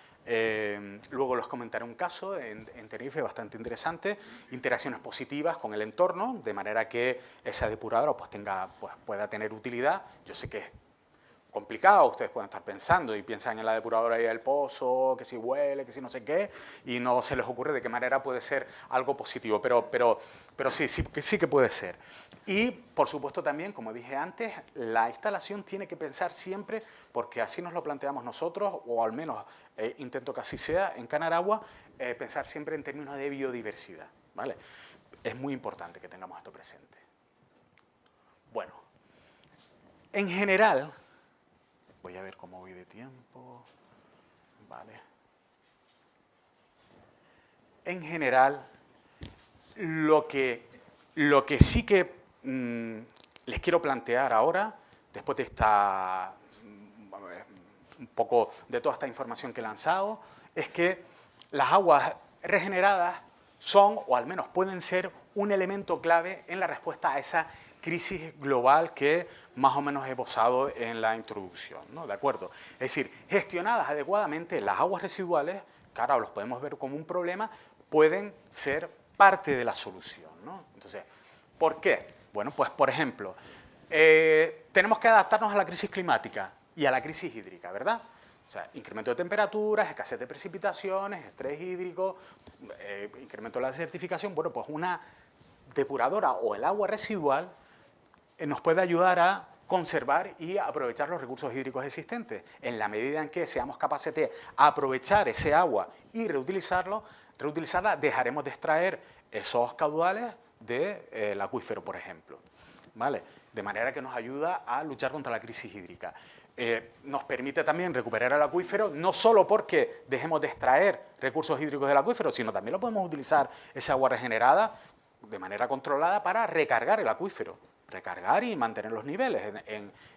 luego les comentaré un caso en Tenerife bastante interesante, interacciones positivas con el entorno, de manera que esa depuradora pues pueda tener utilidad. Yo sé que es complicado, ustedes pueden estar pensando y piensan en la depuradora y el pozo, que si huele, que si no sé qué, y no se les ocurre de qué manera puede ser algo positivo, pero sí que puede ser. Y, por supuesto, también, como dije antes, la instalación tiene que pensar siempre, porque así nos lo planteamos nosotros, o al menos intento que así sea, en Canaragua, pensar siempre en términos de biodiversidad, ¿vale? Es muy importante que tengamos esto presente. Bueno, En general, voy a ver cómo voy de tiempo. Vale. En general, lo que sí que les quiero plantear ahora, después de esta, un poco de toda esta información que he lanzado, es que las aguas regeneradas son, o al menos pueden ser, un elemento clave en la respuesta a esa crisis global que más o menos he posado en la introducción, ¿no? ¿De acuerdo? Es decir, gestionadas adecuadamente, las aguas residuales, que ahora los podemos ver como un problema, pueden ser parte de la solución, ¿no? Entonces, ¿por qué? Bueno, pues por ejemplo, tenemos que adaptarnos a la crisis climática y a la crisis hídrica, ¿verdad? O sea, incremento de temperaturas, escasez de precipitaciones, estrés hídrico, incremento de la desertificación. Bueno, pues una depuradora o el agua residual nos puede ayudar a conservar y aprovechar los recursos hídricos existentes. En la medida en que seamos capaces de aprovechar ese agua y reutilizarla, dejaremos de extraer esos caudales del acuífero, por ejemplo, ¿vale? De manera que nos ayuda a luchar contra la crisis hídrica. Nos permite también recuperar el acuífero, no solo porque dejemos de extraer recursos hídricos del acuífero, sino también lo podemos utilizar, esa agua regenerada, de manera controlada para recargar el acuífero, recargar y mantener los niveles.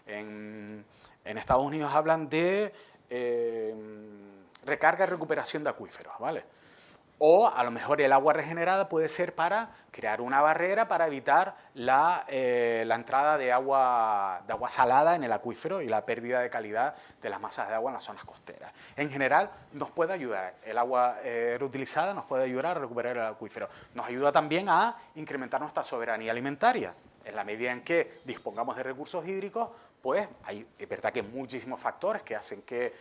En Estados Unidos hablan de recarga y recuperación de acuíferos, ¿vale? O a lo mejor el agua regenerada puede ser para crear una barrera para evitar la entrada de agua salada en el acuífero y la pérdida de calidad de las masas de agua en las zonas costeras. En general nos puede ayudar, el agua reutilizada nos puede ayudar a recuperar el acuífero. Nos ayuda también a incrementar nuestra soberanía alimentaria. En la medida en que dispongamos de recursos hídricos, pues es verdad que hay muchísimos factores que hacen que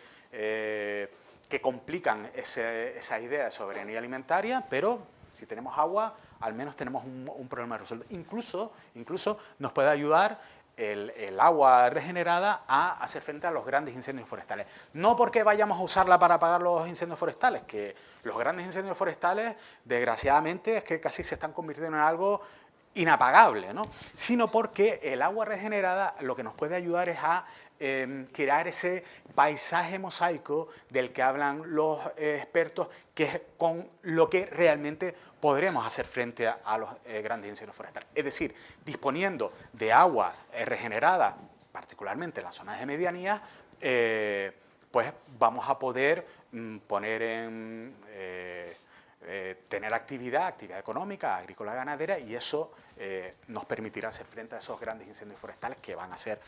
complican esa idea de soberanía alimentaria, pero si tenemos agua, al menos tenemos un problema resuelto. Incluso nos puede ayudar el agua regenerada a hacer frente a los grandes incendios forestales. No porque vayamos a usarla para apagar los incendios forestales, que los grandes incendios forestales, desgraciadamente, es que casi se están convirtiendo en algo inapagable, ¿no? Sino porque el agua regenerada lo que nos puede ayudar es a crear ese paisaje mosaico del que hablan los expertos, que es con lo que realmente podremos hacer frente a los grandes incendios forestales. Es decir, disponiendo de agua regenerada, particularmente en las zonas de medianía, pues vamos a poder tener actividad económica, agrícola, ganadera, y eso nos permitirá hacer frente a esos grandes incendios forestales que van a ser,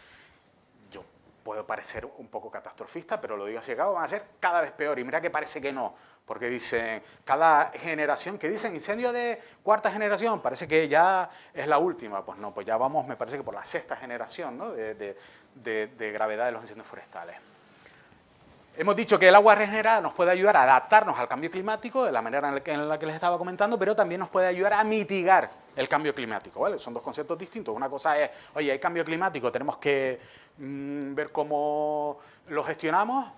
yo puedo parecer un poco catastrofista, pero lo digo así, van a ser cada vez peor, y mira que parece que no, porque dicen, cada generación que dicen incendio de cuarta generación, parece que ya es la última, pues no, pues ya vamos, me parece que por la sexta generación, ¿no?, de gravedad de los incendios forestales. Hemos dicho que el agua regenerada nos puede ayudar a adaptarnos al cambio climático, de la manera en la que les estaba comentando, pero también nos puede ayudar a mitigar el cambio climático, ¿vale? Son dos conceptos distintos. Una cosa es, oye, hay cambio climático, tenemos que ver cómo lo gestionamos,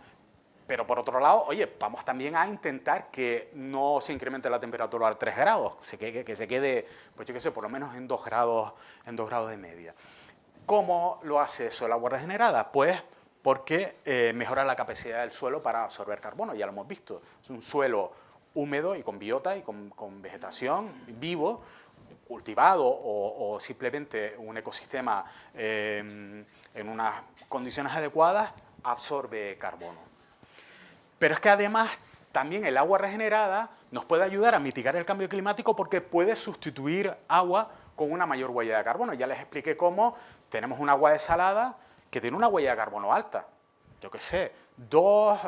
pero por otro lado, oye, vamos también a intentar que no se incremente la temperatura a 3 grados, que se quede, pues yo qué sé, por lo menos en 2 grados de media. ¿Cómo lo hace eso el agua regenerada? Pues porque mejora la capacidad del suelo para absorber carbono, ya lo hemos visto. Es un suelo húmedo y con biota y con vegetación vivo, cultivado o simplemente un ecosistema en unas condiciones adecuadas, absorbe carbono. Pero es que además también el agua regenerada nos puede ayudar a mitigar el cambio climático porque puede sustituir agua con una mayor huella de carbono. Ya les expliqué cómo tenemos una agua desalada que tiene una huella de carbono alta. Yo qué sé, 2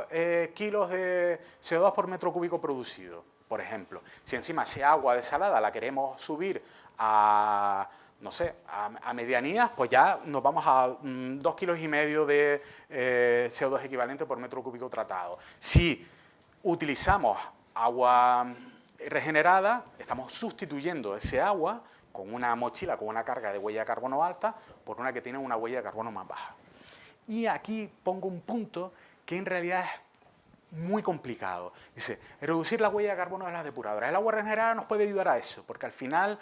kilos de CO2 por metro cúbico producido, por ejemplo. Si encima esa agua desalada la queremos subir a, no sé, a medianías, pues ya nos vamos a 2,5 kilos de CO2 equivalente por metro cúbico tratado. Si utilizamos agua regenerada, estamos sustituyendo ese agua con una mochila, con una carga de huella de carbono alta, por una que tiene una huella de carbono más baja. Y aquí pongo un punto que en realidad es muy complicado. Dice, reducir la huella de carbono de las depuradoras. El agua regenerada nos puede ayudar a eso, porque al final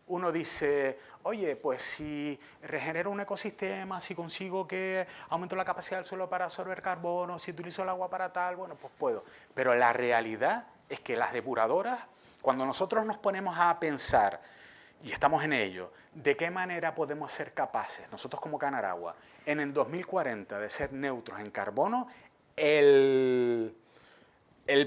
uno dice, oye, pues si regenero un ecosistema, si consigo que aumento la capacidad del suelo para absorber carbono, si utilizo el agua para tal, bueno, pues puedo. Pero la realidad es que las depuradoras, cuando nosotros nos ponemos a pensar, y estamos en ello, de qué manera podemos ser capaces, nosotros como Canaragua, en el 2040 de ser neutros en carbono, el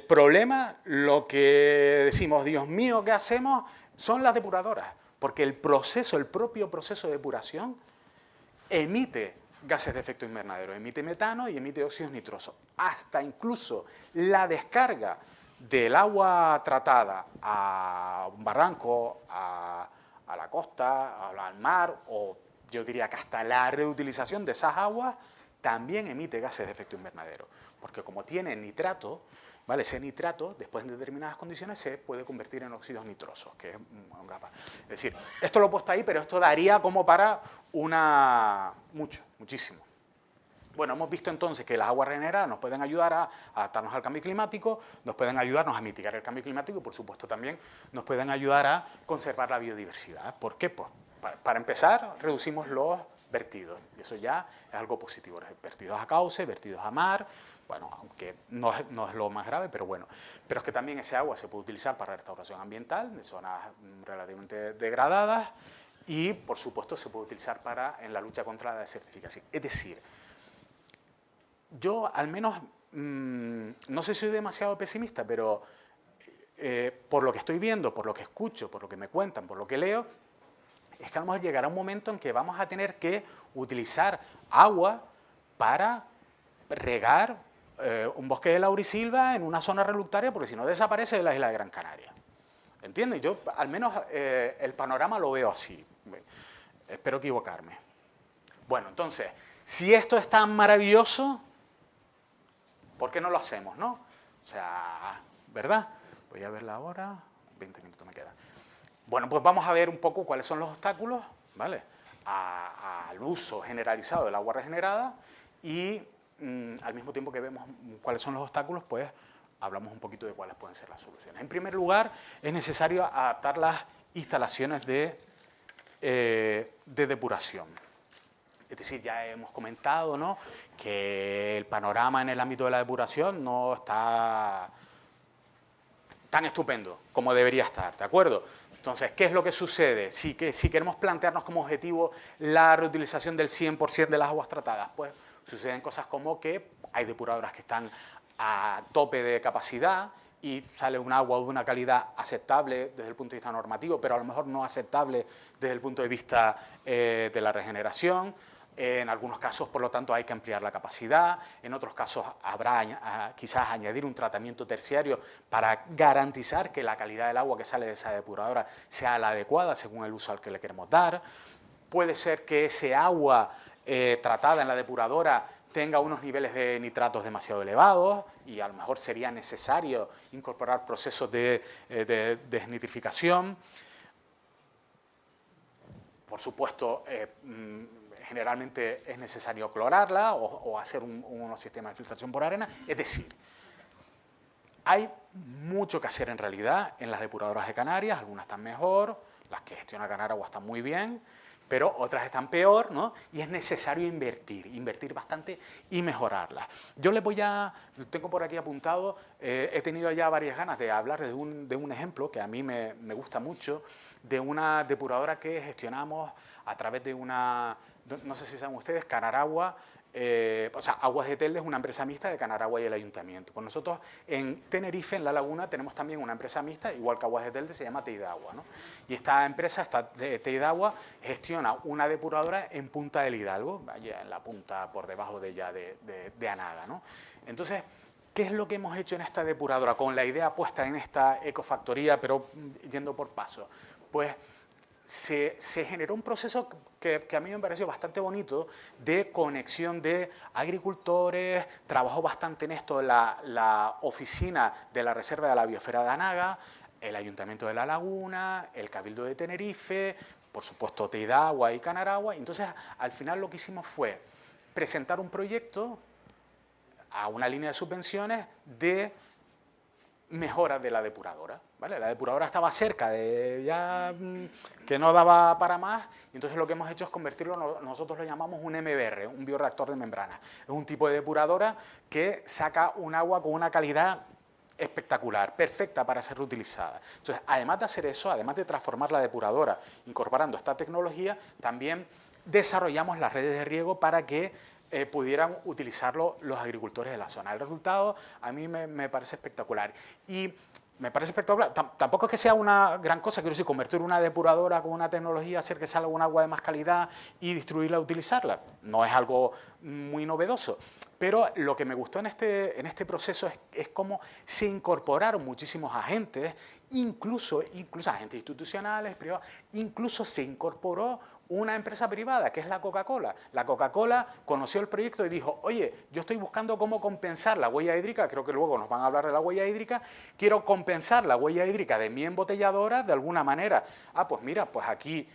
problema, lo que decimos, Dios mío, ¿qué hacemos? Son las depuradoras, porque el propio proceso de depuración emite gases de efecto invernadero, emite metano y emite óxidos nitrosos. Hasta incluso la descarga del agua tratada a un barranco, a la costa, al mar, o yo diría que hasta la reutilización de esas aguas también emite gases de efecto invernadero, porque como tiene nitrato, ¿vale? Ese nitrato, después en determinadas condiciones, se puede convertir en óxidos nitrosos, que es un capa. Es decir, esto lo he puesto ahí, pero esto daría como para muchísimo. Bueno, hemos visto entonces que las aguas regeneradas nos pueden ayudar a adaptarnos al cambio climático, nos pueden ayudarnos a mitigar el cambio climático y, por supuesto, también nos pueden ayudar a conservar la biodiversidad. ¿Por qué? Pues, para empezar, reducimos los vertidos, y eso ya es algo positivo. Vertidos a cauce, vertidos a mar, bueno, aunque no es lo más grave, pero bueno. Pero es que también ese agua se puede utilizar para restauración ambiental de zonas relativamente degradadas y, por supuesto, se puede utilizar en la lucha contra la desertificación. Es decir, yo al menos, no sé si soy demasiado pesimista, pero por lo que estoy viendo, por lo que escucho, por lo que me cuentan, por lo que leo, es que a lo mejor llegará un momento en que vamos a tener que utilizar agua para regar un bosque de laurisilva en una zona reluctaria, porque si no desaparece de la isla de Gran Canaria. ¿Entiendes? Yo al menos el panorama lo veo así. Espero equivocarme. Bueno, entonces, si esto es tan maravilloso, ¿por qué no lo hacemos, no? O sea, ¿verdad? Voy a ver la hora, 20 minutos me quedan. Bueno, pues vamos a ver un poco cuáles son los obstáculos, ¿vale?, al uso generalizado del agua regenerada y al mismo tiempo que vemos cuáles son los obstáculos, pues hablamos un poquito de cuáles pueden ser las soluciones. En primer lugar, es necesario adaptar las instalaciones de depuración. Es decir, ya hemos comentado, ¿no?, que el panorama en el ámbito de la depuración no está tan estupendo como debería estar, ¿de acuerdo? Entonces, ¿qué es lo que sucede? Si queremos plantearnos como objetivo la reutilización del 100% de las aguas tratadas, pues suceden cosas como que hay depuradoras que están a tope de capacidad y sale un agua de una calidad aceptable desde el punto de vista normativo, pero a lo mejor no aceptable desde el punto de vista de la regeneración. En algunos casos, por lo tanto, hay que ampliar la capacidad. En otros casos habrá quizás añadir un tratamiento terciario para garantizar que la calidad del agua que sale de esa depuradora sea la adecuada según el uso al que le queremos dar. Puede ser que ese agua tratada en la depuradora tenga unos niveles de nitratos demasiado elevados y a lo mejor sería necesario incorporar procesos de desnitrificación. Por supuesto, generalmente es necesario clorarla o hacer unos sistemas de filtración por arena. Es decir, hay mucho que hacer en realidad en las depuradoras de Canarias, algunas están mejor, las que gestiona Canaragua están muy bien, pero otras están peor, ¿no? Y es necesario invertir bastante y mejorarlas. Yo les tengo por aquí apuntado, he tenido ya varias ganas de hablar de un ejemplo que a mí me gusta mucho, de una depuradora que gestionamos a través de no sé si saben ustedes, Canaragua, o sea, Aguas de Telde es una empresa mixta de Canaragua y el Ayuntamiento. Pues nosotros en Tenerife, en La Laguna, tenemos también una empresa mixta, igual que Aguas de Telde, se llama Teidagua, ¿no? Y esta empresa, Teidagua, gestiona una depuradora en Punta del Hidalgo, allá en la punta por debajo de ella de Anaga, ¿no? Entonces, ¿qué es lo que hemos hecho en esta depuradora? Con la idea puesta en esta ecofactoría, pero yendo por pasos. Pues se generó un proceso que a mí me pareció bastante bonito de conexión de agricultores, trabajó bastante en esto la oficina de la Reserva de la Biosfera de Anaga, el Ayuntamiento de La Laguna, el Cabildo de Tenerife, por supuesto Teidagua y Canaragua. Entonces, al final lo que hicimos fue presentar un proyecto a una línea de subvenciones de mejora de la depuradora, ¿vale? La depuradora estaba cerca de ya que no daba para más, y entonces lo que hemos hecho es convertirlo, nosotros lo llamamos un MBR, un bioreactor de membrana. Es un tipo de depuradora que saca un agua con una calidad espectacular, perfecta para ser reutilizada. Entonces, además de hacer eso, además de transformar la depuradora incorporando esta tecnología, también desarrollamos las redes de riego para que pudieran utilizarlo los agricultores de la zona. El resultado a mí me parece espectacular. Y me parece espectacular. Tampoco es que sea una gran cosa, quiero decir, convertir una depuradora con una tecnología, hacer que salga un agua de más calidad y distribuirla, utilizarla. No es algo muy novedoso. Pero lo que me gustó en este proceso es cómo se incorporaron muchísimos agentes, incluso agentes institucionales, privados, incluso se incorporó una empresa privada, que es la Coca-Cola. La Coca-Cola conoció el proyecto y dijo, oye, yo estoy buscando cómo compensar la huella hídrica, creo que luego nos van a hablar de la huella hídrica, quiero compensar la huella hídrica de mi embotelladora de alguna manera. Ah, pues mira, pues aquí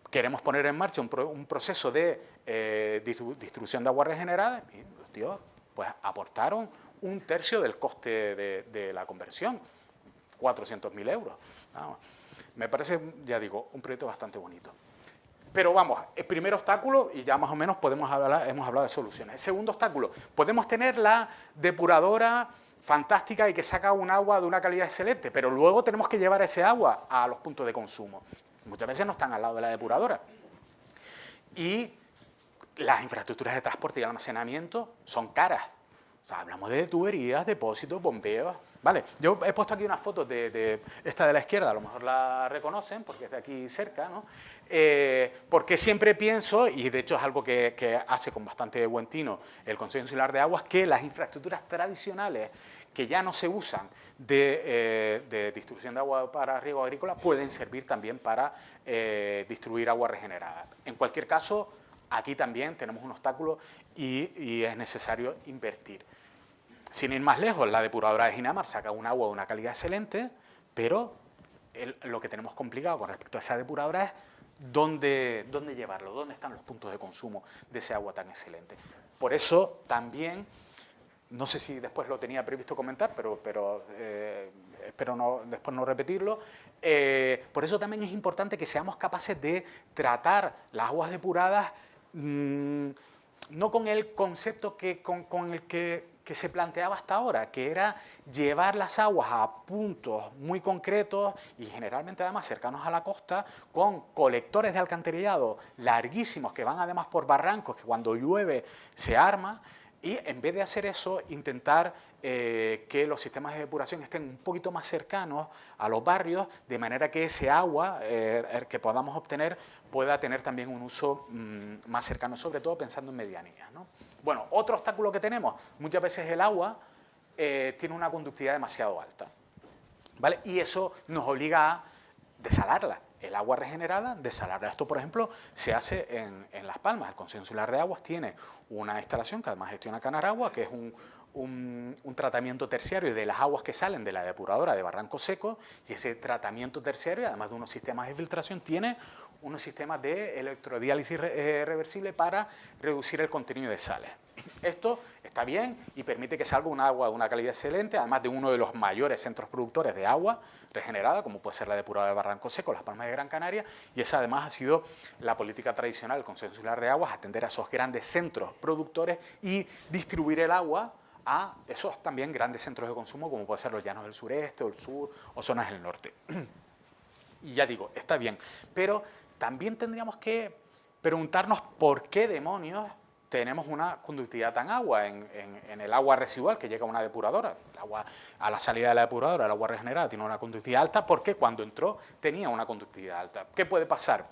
queremos poner en marcha un proceso de distribución de agua regenerada, y los tíos pues aportaron 1/3 del coste de la conversión, 400.000 euros. Vamos. Me parece, ya digo, un proyecto bastante bonito. Pero vamos, el primer obstáculo, y ya más o menos hemos hablado de soluciones. El segundo obstáculo, podemos tener la depuradora fantástica y que saca un agua de una calidad excelente, pero luego tenemos que llevar ese agua a los puntos de consumo. Muchas veces no están al lado de la depuradora. Y las infraestructuras de transporte y almacenamiento son caras. O sea, hablamos de tuberías, depósitos, bombeos. Vale, yo he puesto aquí unas fotos de esta de la izquierda, a lo mejor la reconocen porque es de aquí cerca, ¿no? Porque siempre pienso, y de hecho es algo que hace con bastante buen tino el Consejo Insular de Aguas, que las infraestructuras tradicionales que ya no se usan de distribución de agua para riego agrícola pueden servir también para distribuir agua regenerada. En cualquier caso, aquí también tenemos un obstáculo y es necesario invertir. Sin ir más lejos, la depuradora de Ginamar saca un agua de una calidad excelente, pero lo que tenemos complicado con respecto a esa depuradora es dónde llevarlo, dónde están los puntos de consumo de ese agua tan excelente. Por eso también, no sé si después lo tenía previsto comentar, pero espero después no repetirlo, por eso también es importante que seamos capaces de tratar las aguas depuradas no con el concepto con el que se planteaba hasta ahora, que era llevar las aguas a puntos muy concretos y generalmente además cercanos a la costa, con colectores de alcantarillado larguísimos que van además por barrancos que cuando llueve se arma, y en vez de hacer eso, intentar que los sistemas de depuración estén un poquito más cercanos a los barrios, de manera que ese agua que podamos obtener pueda tener también un uso más cercano, sobre todo pensando en medianías, ¿no? Bueno, otro obstáculo que tenemos, muchas veces el agua tiene una conductividad demasiado alta, ¿vale? Y eso nos obliga a desalarla. El agua regenerada, desalarla. Esto, por ejemplo, se hace en Las Palmas. El Consejo Insular de Aguas tiene una instalación que además gestiona Canaragua, que es un tratamiento terciario de las aguas que salen de la depuradora de Barranco Seco, y ese tratamiento terciario, además de unos sistemas de filtración, tiene unos sistemas de electrodiálisis reversible para reducir el contenido de sales. Esto está bien y permite que salga un agua de una calidad excelente, además de uno de los mayores centros productores de agua regenerada, como puede ser la depuradora de Barranco Seco, Las Palmas de Gran Canaria, y esa además ha sido la política tradicional del Consejo Insular de Aguas, atender a esos grandes centros productores y distribuir el agua a esos también grandes centros de consumo, como puede ser los llanos del sureste o el sur o zonas del norte. Y ya digo, está bien, pero también tendríamos que preguntarnos por qué demonios tenemos una conductividad tan agua en el agua residual que llega a una depuradora. El agua a la salida de la depuradora, el agua regenerada tiene una conductividad alta porque cuando entró tenía una conductividad alta. ¿Qué puede pasar?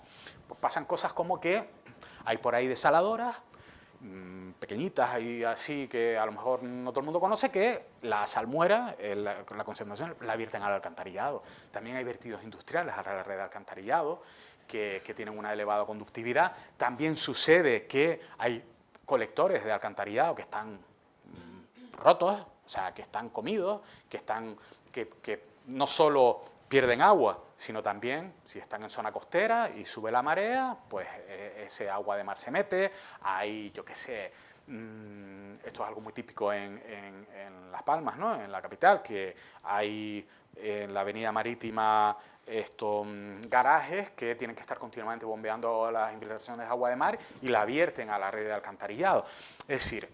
Pues pasan cosas como que hay por ahí desaladoras pequeñitas y así que a lo mejor no todo el mundo conoce, que la salmuera, la concentración, la vierten al alcantarillado. También hay vertidos industriales a la red de alcantarillado que tienen una elevada conductividad. También sucede que hay colectores de alcantarillado que están rotos, o sea, que están comidos, que no solo pierden agua, sino también, si están en zona costera y sube la marea, pues ese agua de mar se mete, hay, yo qué sé, esto es algo muy típico en Las Palmas, ¿no? En la capital, que hay en la avenida marítima garajes que tienen que estar continuamente bombeando las infiltraciones de agua de mar y la vierten a la red de alcantarillado. Es decir,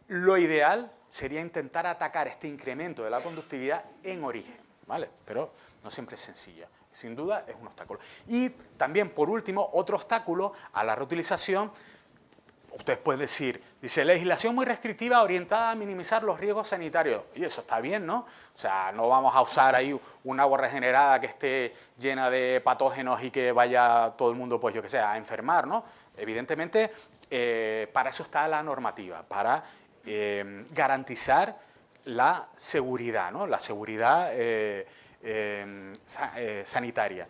lo ideal sería intentar atacar este incremento de la conductividad en origen, ¿vale? Pero no siempre es sencillo. Sin duda es un obstáculo. Y también, por último, otro obstáculo a la reutilización. Ustedes pueden decir, dice, legislación muy restrictiva orientada a minimizar los riesgos sanitarios. Y eso está bien, ¿no? O sea, no vamos a usar ahí un agua regenerada que esté llena de patógenos y que vaya todo el mundo, pues yo que sé, a enfermar, ¿no? Evidentemente, para eso está la normativa, para garantizar la seguridad, ¿no? La seguridad sanitaria.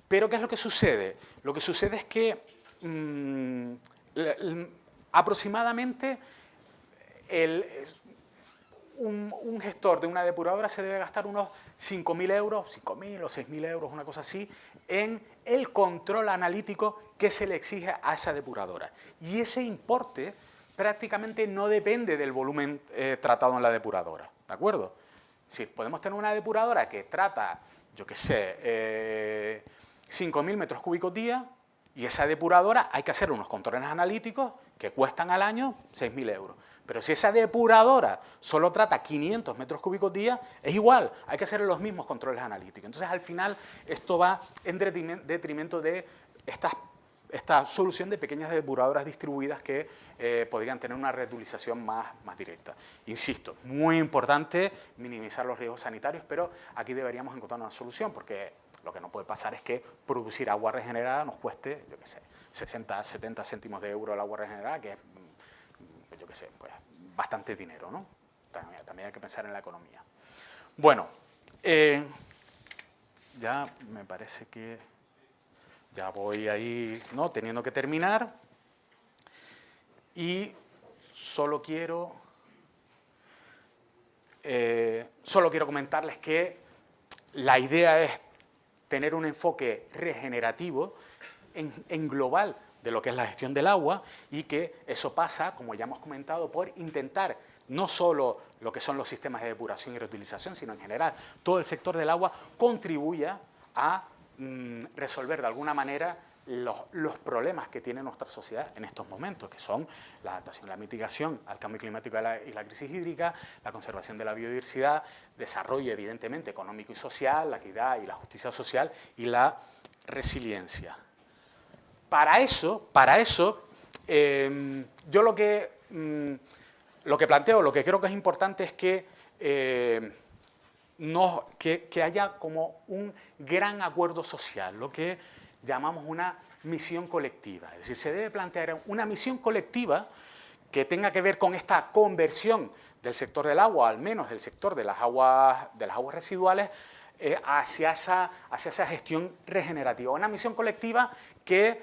Pero ¿qué es lo que sucede? Lo que sucede es que aproximadamente un gestor de una depuradora se debe gastar unos 5.000 euros, 5.000 o 6.000 euros, una cosa así, en el control analítico que se le exige a esa depuradora. Y ese importe prácticamente no depende del volumen tratado en la depuradora, ¿de acuerdo? Si podemos tener una depuradora que trata, yo qué sé, 5.000 metros cúbicos día, y esa depuradora hay que hacer unos controles analíticos que cuestan al año 6.000 euros. Pero si esa depuradora solo trata 500 metros cúbicos día, es igual, hay que hacer los mismos controles analíticos. Entonces, al final, esto va en detrimento de esta solución de pequeñas depuradoras distribuidas que podrían tener una reutilización más directa. Insisto, muy importante minimizar los riesgos sanitarios, pero aquí deberíamos encontrar una solución, porque lo que no puede pasar es que producir agua regenerada nos cueste, yo qué sé, 60, 70 céntimos de euro el agua regenerada, que es, yo qué sé, pues bastante dinero, ¿no? También hay que pensar en la economía. Bueno, ya me parece que ya voy ahí, ¿no?, teniendo que terminar, y solo quiero comentarles que la idea es tener un enfoque regenerativo en global de lo que es la gestión del agua, y que eso pasa, como ya hemos comentado, por intentar no solo lo que son los sistemas de depuración y reutilización, sino en general todo el sector del agua contribuya a resolver de alguna manera los problemas que tiene nuestra sociedad en estos momentos, que son la adaptación, la mitigación al cambio climático y la crisis hídrica, la conservación de la biodiversidad, desarrollo evidentemente económico y social, la equidad y la justicia social y la resiliencia. Para eso yo lo que planteo, lo que creo que es importante es que que haya como un gran acuerdo social, lo que llamamos una misión colectiva. Es decir, se debe plantear una misión colectiva que tenga que ver con esta conversión del sector del agua, al menos del sector de las aguas residuales, hacia esa gestión regenerativa. Una misión colectiva que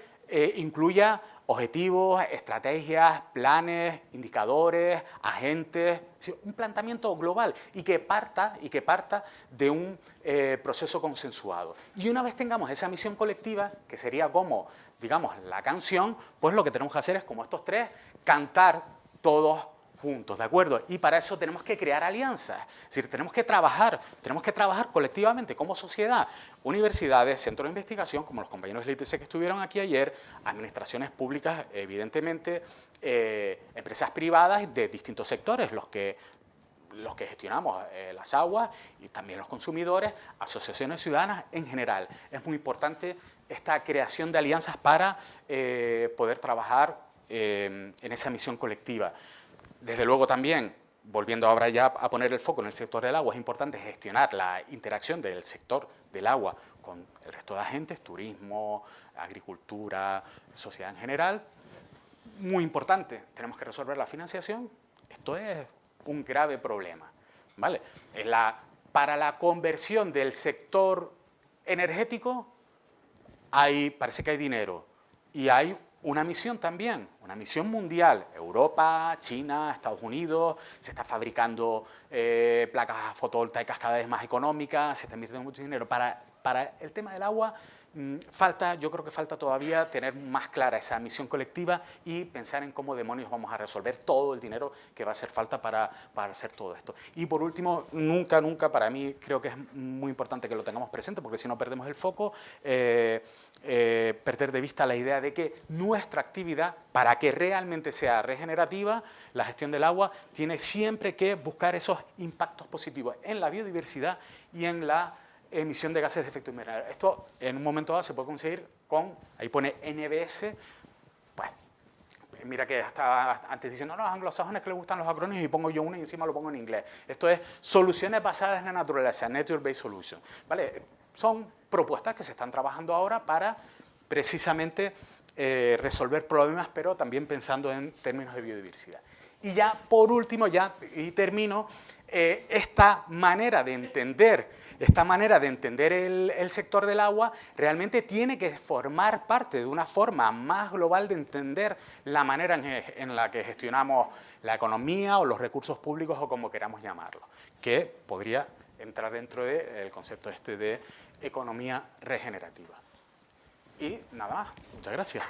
incluya objetivos, estrategias, planes, indicadores, agentes, es decir, un planteamiento global y que parta de un proceso consensuado. Y una vez tengamos esa misión colectiva, que sería como, digamos, la canción, pues lo que tenemos que hacer es, como estos tres, cantar todos juntos, ¿de acuerdo? Y para eso tenemos que crear alianzas, es decir, tenemos que trabajar colectivamente como sociedad, universidades, centros de investigación, como los compañeros del ITC que estuvieron aquí ayer, administraciones públicas, evidentemente, empresas privadas de distintos sectores, los que gestionamos las aguas, y también los consumidores, asociaciones ciudadanas en general. Es muy importante esta creación de alianzas para poder trabajar en esa misión colectiva. Desde luego también, volviendo ahora ya a poner el foco en el sector del agua, es importante gestionar la interacción del sector del agua con el resto de agentes, turismo, agricultura, sociedad en general. Muy importante, tenemos que resolver la financiación. Esto es un grave problema, ¿vale? Para la conversión del sector energético parece que hay dinero, y hay una misión también, una misión mundial. Europa, China, Estados Unidos, se está fabricando placas fotovoltaicas cada vez más económicas, se está invirtiendo mucho dinero para para el tema del agua, yo creo que falta todavía tener más clara esa misión colectiva y pensar en cómo demonios vamos a resolver todo el dinero que va a hacer falta para hacer todo esto. Y por último, nunca, para mí creo que es muy importante que lo tengamos presente, porque si no perdemos el foco, perder de vista la idea de que nuestra actividad, para que realmente sea regenerativa, la gestión del agua, tiene siempre que buscar esos impactos positivos en la biodiversidad y en la emisión de gases de efecto invernadero. Esto en un momento dado se puede conseguir con, ahí pone NBS, pues mira que estaba antes diciendo, no, los anglosajones que les gustan los acrónimos y pongo yo uno y encima lo pongo en inglés. Esto es soluciones basadas en la naturaleza, Nature Based Solution. ¿Vale? Son propuestas que se están trabajando ahora para precisamente resolver problemas, pero también pensando en términos de biodiversidad. Y ya por último, y termino, esta manera de entender el sector del agua realmente tiene que formar parte de una forma más global de entender la manera en la que gestionamos la economía o los recursos públicos o como queramos llamarlo, que podría entrar dentro del concepto de economía regenerativa. Y nada más, muchas gracias.